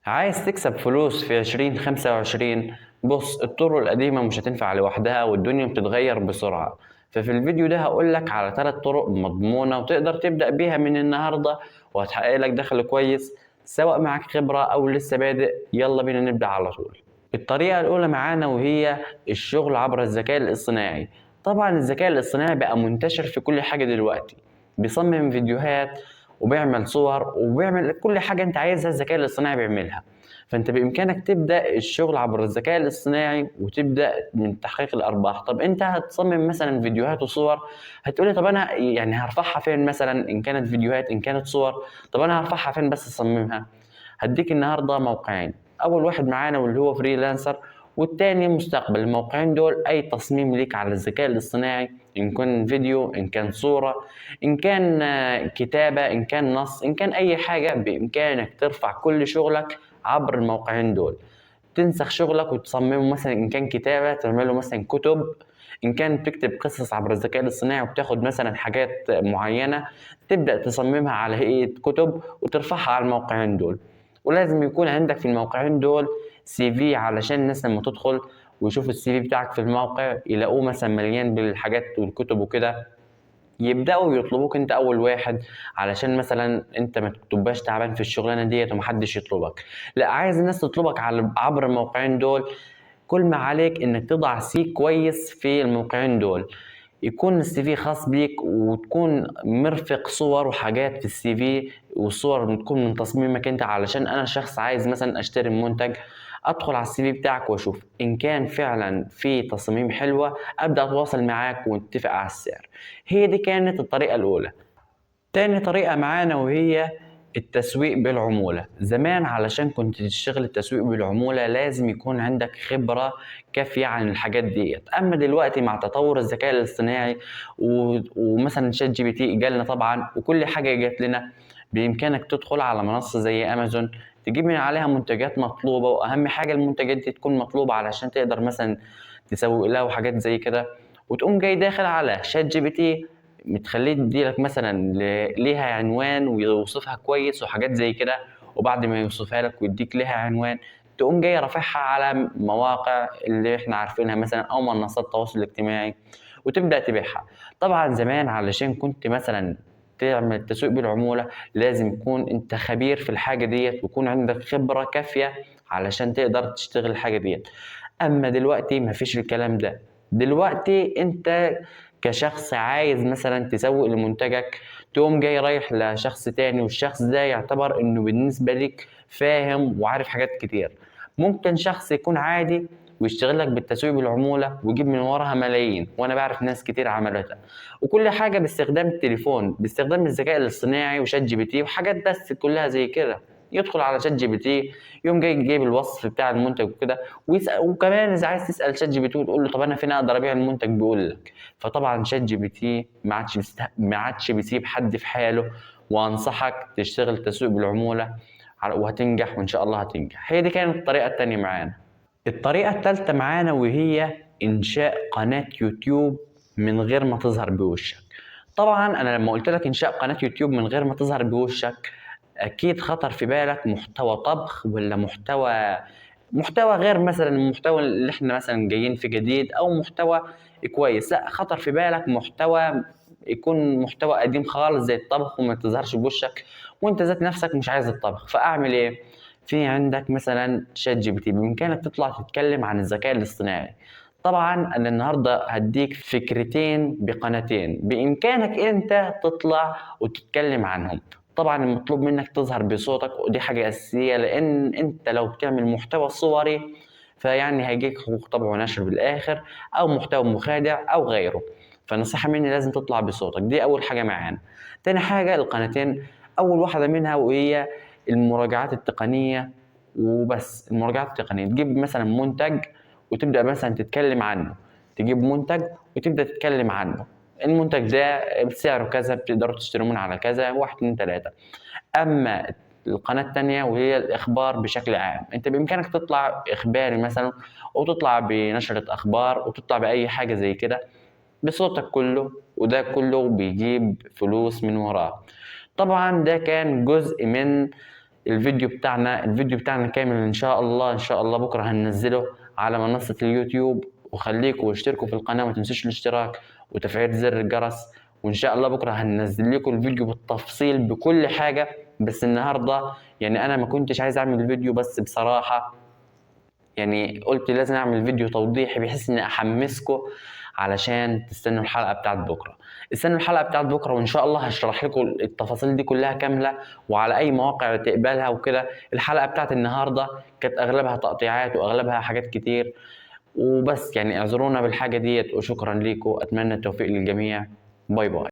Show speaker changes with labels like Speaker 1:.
Speaker 1: عايز تكسب فلوس في 2025؟ بص، الطرق القديمة مش هتنفع لوحدها والدنيا بتتغير بسرعة. ففي الفيديو ده هقولك على 3 طرق مضمونة وتقدر تبدأ بيها من النهاردة، وهتحقق لك دخل كويس سواء معاك خبرة أو لسه بادئ. يلا بينا نبدأ على طول. الطريقة الأولى معانا وهي الشغل عبر الذكاء الاصطناعي. طبعا الذكاء الاصطناعي بقى منتشر في كل حاجة دلوقتي، بيصمم فيديوهات وبيعمل صور وبيعمل كل حاجة انت عايزها الذكاء الاصطناعي بيعملها. فانت بامكانك تبدأ الشغل عبر الذكاء الاصطناعي وتبدأ من تحقيق الارباح. طب انت هتصمم مثلا فيديوهات وصور، هتقولي طب انا يعني هرفعها فين؟ مثلا ان كانت فيديوهات ان كانت صور، طب انا هرفعها فين بس اصممها؟ هديك النهارده موقعين. اول واحد معانا واللي هو فريلانسر، والتاني مستقبل. الموقعين دول اي تصميم ليك على الذكاء الاصطناعي، ان كان فيديو ان كان صورة ان كان كتابة ان كان نص ان كان اي حاجة، بامكانك ترفع كل شغلك عبر الموقعين دول. تنسخ شغلك وتصممه، مثلا ان كان كتابة تعمله مثلا كتب، ان كان تكتب قصص عبر الذكاء الاصطناعي وبتاخد مثلا حاجات معينة تبدأ تصممها على هيئة كتب وترفعها على الموقعين دول. ولازم يكون عندك في الموقعين دول سي في، علشان الناس لما تدخل ويشوف السي في بتاعك في الموقع يلاقوه مثلا مليان بالحاجات والكتب وكده، يبدأوا يطلبوك انت اول واحد، علشان مثلا انت ما تبقاش تعبان في الشغلانه ديت ومحدش يطلبك. لا، عايز الناس تطلبك عبر الموقعين دول. كل ما عليك انك تضع سي كويس في الموقعين دول، يكون السي في خاص بيك وتكون مرفق صور وحاجات في السي في، والصور بتكون من تصميمك انت. علشان انا شخص عايز مثلا اشتري منتج، ادخل على السي في بتاعك واشوف ان كان فعلا في تصاميم حلوه، ابدا اتواصل معاك ونتفق على السعر. هي دي كانت الطريقه الاولى. تاني طريقة معانا وهي التسويق بالعمولة. زمان علشان كنت تشتغل التسويق بالعمولة لازم يكون عندك خبرة كافية عن الحاجات ديت. أما دلوقتي مع تطور الذكاء الاصطناعي ومثلا شات جي بي تي جالنا طبعا وكل حاجة جات لنا، بإمكانك تدخل على منصة زي أمازون، تجيب من عليها منتجات مطلوبة، وأهم حاجة المنتجات دي تكون مطلوبة علشان تقدر مثلا تسوق لها وحاجات زي كده. وتقوم جاي داخل على شات جي بي تي، بتخليه يديلك مثلا ليها عنوان ويوصفها كويس وحاجات زي كده، وبعد ما يوصفها لك ويديك ليها عنوان، تقوم جاي رافعها على مواقع اللي احنا عارفينها مثلا او منصات التواصل الاجتماعي وتبدأ تبيعها. طبعا زمان علشان كنت مثلا تعمل تسويق بالعمولة لازم يكون انت خبير في الحاجة ديت ويكون عندك خبرة كافية علشان تقدر تشتغل الحاجة ديت. اما دلوقتي مفيش الكلام ده. دلوقتي انت كشخص عايز مثلا تسوق لمنتجك، تقوم جاي رايح لشخص تاني، والشخص ده يعتبر انه بالنسبة لك فاهم وعارف حاجات كتير. ممكن شخص يكون عادي ويشتغل لك بالتسويق بالعمولة ويجيب من وراها ملايين، وانا بعرف ناس كتير عملتها، وكل حاجة باستخدام التليفون، باستخدام الذكاء الاصطناعي وشات جي بي تي وحاجات بس كلها زي كده. يدخل على شات جي بي تي، يقوم جاي جايب الوصف بتاع المنتج وكده، ويسأل. وكمان اذا عايز تسأل شات جي بي تي وتقول له طب انا فين اقدر ابيع المنتج، بيقول لك. فطبعا شات جي بي تي ما عادش بيسيب حد في حاله. وانصحك تشتغل تسويق بالعمولة وهتنجح، وان شاء الله هتنجح. هي دي كانت الطريقة التانية معانا. الطريقة التالتة معانا وهي إنشاء قناة يوتيوب من غير ما تظهر بوشك. طبعا أنا لما قلت لك إنشاء قناة يوتيوب من غير ما تظهر بوشك، أكيد خطر في بالك محتوى طبخ ولا محتوى غير مثلا المحتوى اللي احنا مثلا جايين في جديد، أو محتوى كويس. لا، خطر في بالك محتوى يكون محتوى قديم خالص زي الطبخ وما تظهرش بوشك، وانت ذات نفسك مش عايز الطبخ. فأعمل إيه؟ في عندك مثلا شات جي بي تي، بإمكانك تطلع تتكلم عن الذكاء الاصطناعي. طبعا أنا النهاردة هديك فكرتين بقناتين بإمكانك أنت تطلع وتتكلم عنهم. طبعا المطلوب منك تظهر بصوتك، ودي حاجة أساسية، لأن أنت لو بتعمل محتوى صوري فيعني هيجيك حقوق طبع ونشر بالآخر، أو محتوى مخادع أو غيره. فنصيحة مني لازم تطلع بصوتك. دي أول حاجة معانا. تاني حاجة القناتين، أول واحدة منها وهي المراجعات التقنية. وبس المراجعات التقنية، تجيب مثلا منتج وتبدأ مثلا تتكلم عنه. تجيب منتج وتبدأ تتكلم عنه، المنتج ده سعره كذا، بتقدروا تشتروا منه على كذا، واحد اتنين تلاتة. أما القناة التانية وهي الإخبار بشكل عام، أنت بإمكانك تطلع إخباري مثلا، وتطلع بنشرة أخبار، وتطلع بأي حاجة زي كده بصوتك كله، وده كله بيجيب فلوس من وراه. طبعا ده كان جزء من الفيديو بتاعنا كامل ان شاء الله بكره هننزله على منصة اليوتيوب. وخليكم اشتركوا في القناة، ما تنسوش الاشتراك وتفعيل زر الجرس. وان شاء الله بكره هننزل لكم الفيديو بالتفصيل بكل حاجة. بس النهاردة يعني انا ما كنتش عايز اعمل فيديو، بس بصراحة يعني قلت لازم اعمل فيديو توضيحي بحيث اني احمسكم علشان تستنوا الحلقه بتاعت بكره. استنوا الحلقه بتاعت بكره وان شاء الله هشرح لكم التفاصيل دي كلها كامله، وعلى اي مواقع تقبلها وكده. الحلقه بتاعت النهارده كانت اغلبها تقطيعات واغلبها حاجات كتير وبس، يعني اعذرونا بالحاجه ديت. وشكرا لكم، اتمنى التوفيق للجميع. باي باي.